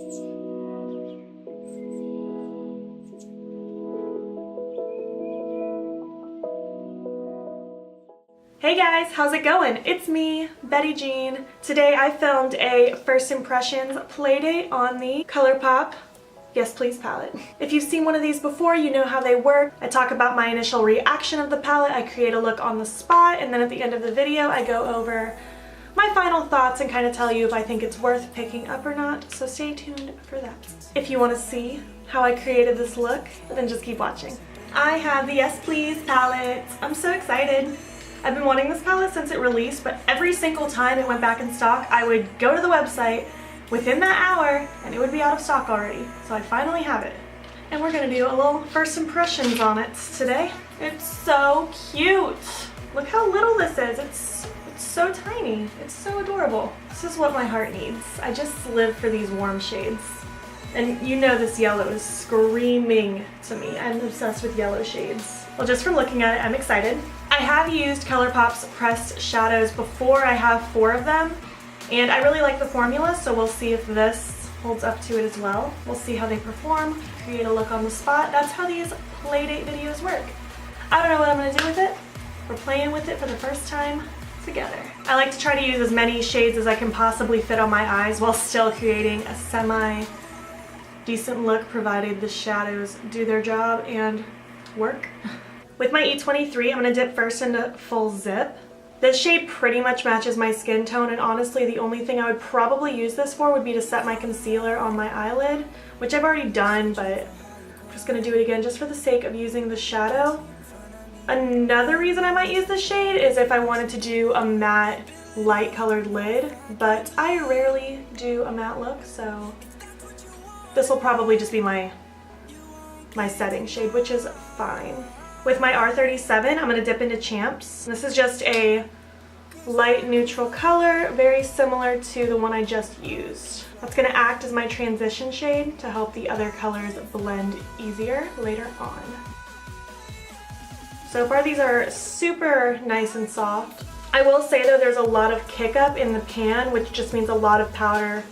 Hey guys, how's it going? It's me, Betty Jean. Today I filmed a first impressions playdate on the Colourpop Yes Please palette. If you've seen one of these before, you know how they work. I talk about my initial reaction of the palette, I create a look on the spot, and then at the end of the video I go over my final thoughts and kind of tell you if I think it's worth picking up or not, so stay tuned for that. If you want to see how I created this look, then just keep watching. I have the Yes Please palette. I'm so excited. I've been wanting this palette since it released, but every single time it went back in stock, I would go to the website within that hour and it would be out of stock already. So I finally have it. And we're gonna do a little first impressions on it today. It's so cute. Look how little this is. It's so tiny. It's so adorable. This is what my heart needs. I just live for these warm shades. And you know this yellow is screaming to me. I'm obsessed with yellow shades. Well, just from looking at it, I'm excited. I have used Colourpop's pressed shadows before. I have 4 of them, and I really like the formula, so we'll see if this holds up to it as well. We'll see how they perform, create a look on the spot. That's how these playdate videos work. I don't know what I'm going to do with it. We're playing with it for the first time together. I like to try to use as many shades as I can possibly fit on my eyes while still creating a semi-decent look, provided the shadows do their job and work. With my E23, I'm going to dip first into Full Zip. This shade pretty much matches my skin tone, and honestly the only thing I would probably use this for would be to set my concealer on my eyelid, which I've already done, but I'm just going to do it again just for the sake of using the shadow. Another reason I might use this shade is if I wanted to do a matte light colored lid, but I rarely do a matte look, so this will probably just be my setting shade, which is fine. With my R37, I'm going to dip into Champs. This is just a light neutral color, very similar to the one I just used. That's going to act as my transition shade to help the other colors blend easier later on. So far these are super nice and soft. I will say though, there's a lot of kick up in the pan, which just means a lot of powder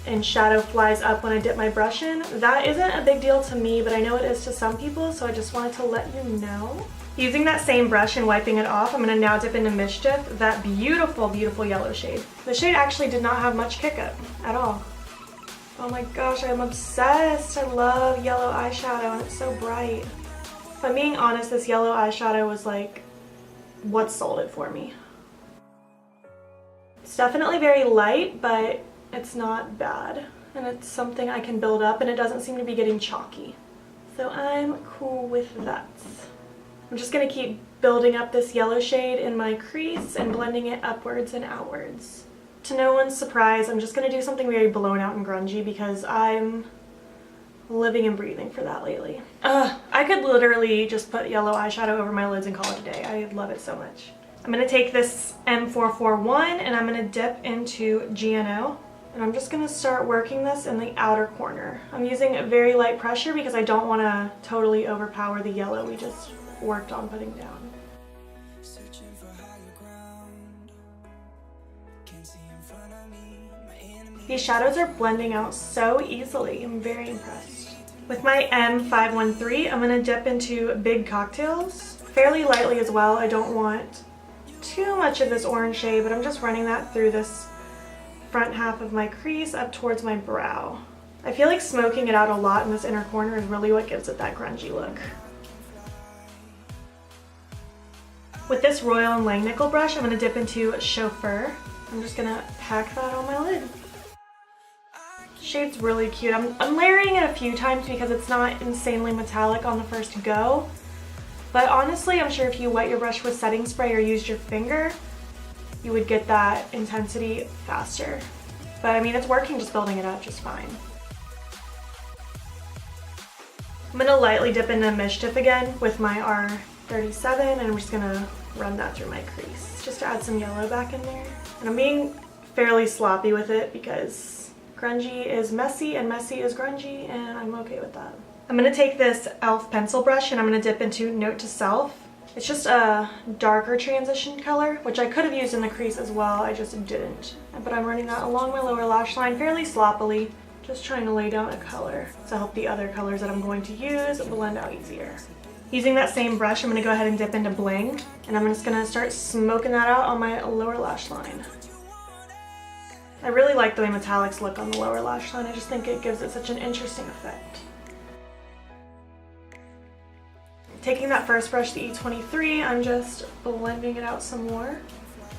and shadow flies up when I dip my brush in. That isn't a big deal to me, but I know it is to some people, so I just wanted to let you know. Using that same brush and wiping it off, I'm going to now dip into Mischief, that beautiful, beautiful yellow shade. The shade actually did not have much kick up at all. Oh my gosh, I'm obsessed. I love yellow eyeshadow and it's so bright. If I'm being honest, this yellow eyeshadow was like what sold it for me. It's definitely very light, but it's not bad, and it's something I can build up, and it doesn't seem to be getting chalky. So I'm cool with that. I'm just going to keep building up this yellow shade in my crease and blending it upwards and outwards. To no one's surprise, I'm just going to do something very blown out and grungy because I'm living and breathing for that lately. I could literally just put yellow eyeshadow over my lids and call it a day. I love it so much. I'm going to take this M441 and I'm going to dip into GNO. And I'm just going to start working this in the outer corner. I'm using a very light pressure because I don't want to totally overpower the yellow we just worked on putting down. These shadows are blending out so easily. I'm very impressed. With my M513, I'm going to dip into Big Cocktails fairly lightly as well. I don't want too much of this orange shade, but I'm just running that through this front half of my crease up towards my brow. I feel like smoking it out a lot in this inner corner is really what gives it that grungy look. With this Royal and Langnickel brush, I'm going to dip into Chauffeur. I'm just going to pack that on my lid. Shade's really cute. I'm layering it a few times because it's not insanely metallic on the first go. But honestly, I'm sure if you wet your brush with setting spray or used your finger, you would get that intensity faster. But I mean, it's working, just building it up just fine. I'm gonna lightly dip into Mischief again with my R37, and I'm just gonna run that through my crease just to add some yellow back in there. And I'm being fairly sloppy with it because grungy is messy and messy is grungy, and I'm okay with that. I'm gonna take this e.l.f. pencil brush and I'm gonna dip into Note to Self. It's just a darker transition color, which I could have used in the crease as well, I just didn't. But I'm running that along my lower lash line fairly sloppily, Just trying to lay down a color to help the other colors that I'm going to use blend out easier. Using that same brush, I'm going to go ahead and dip into Bling, and I'm just going to start smoking that out on my lower lash line. I really like the way metallics look on the lower lash line. I just think it gives it such an interesting effect. Taking that first brush, the E23, I'm just blending it out some more.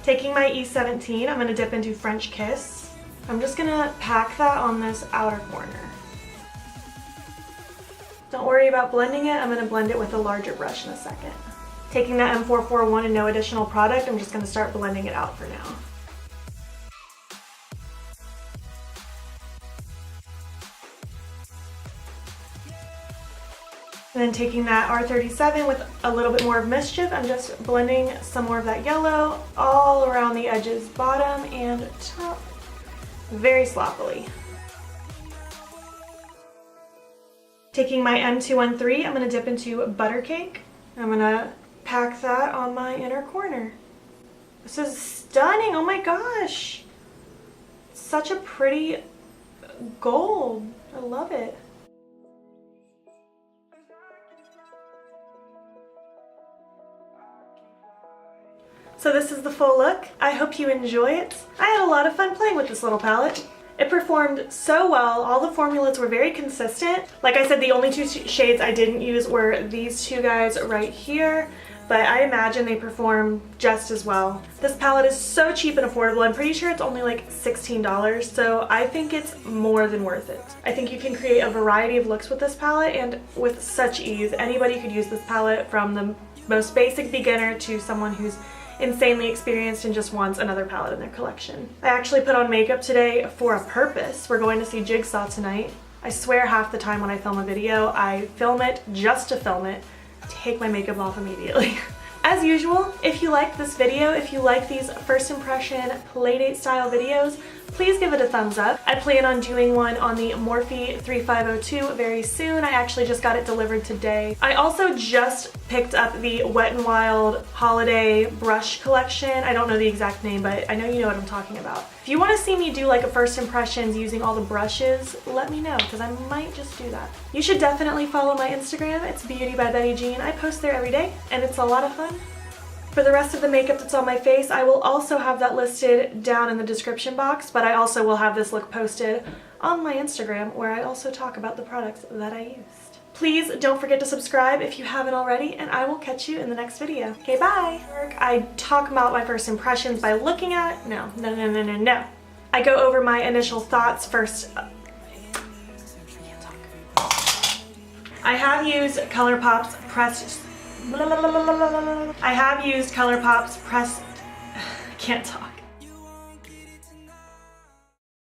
Taking my E17, I'm going to dip into French Kiss. I'm just going to pack that on this outer corner. Don't worry about blending it. I'm going to blend it with a larger brush in a second. Taking that M441 and no additional product, I'm just going to start blending it out for now. And then taking that R37 with a little bit more of Mischief, I'm just blending some more of that yellow all around the edges, bottom and top, very sloppily. Taking my M213, I'm going to dip into Buttercake. I'm going to pack that on my inner corner. This is stunning, oh my gosh! Such a pretty gold, I love it. So this is the full look. I hope you enjoy it. I had a lot of fun playing with this little palette. It performed so well. All the formulas were very consistent. Like I said, the only two shades I didn't use were these two guys right here, but I imagine they perform just as well. This palette is so cheap and affordable. I'm pretty sure it's only like $16, so I think it's more than worth it. I think you can create a variety of looks with this palette, and with such ease. Anybody could use this palette, from the most basic beginner to someone who's insanely experienced and just wants another palette in their collection. I actually put on makeup today for a purpose. We're going to see Jigsaw tonight. I swear half the time when I film a video, I film it just to film it, take my makeup off immediately. As usual, if you liked this video, if you like these first impression Playdate style videos, please give it a thumbs up. I plan on doing one on the Morphe 3502 very soon. I actually just got it delivered today. I also just picked up the Wet n Wild holiday brush collection. I don't know the exact name, but I know you know what I'm talking about. If you want to see me do like a first impressions using all the brushes, let me know, because I might just do that. You should definitely follow my Instagram. It's beautybybettyjean. I post there every day, and it's a lot of fun. For the rest of the makeup that's on my face, I will also have that listed down in the description box, but I also will have this look posted on my Instagram, where I also talk about the products that I used. Please don't forget to subscribe if you haven't already, and I will catch you in the next video. Okay, bye! I talk about my first impressions by looking at, no. I go over my initial thoughts first. I can't talk. I have used Colourpop's pressed, I have used Colourpop's pressed, can't talk.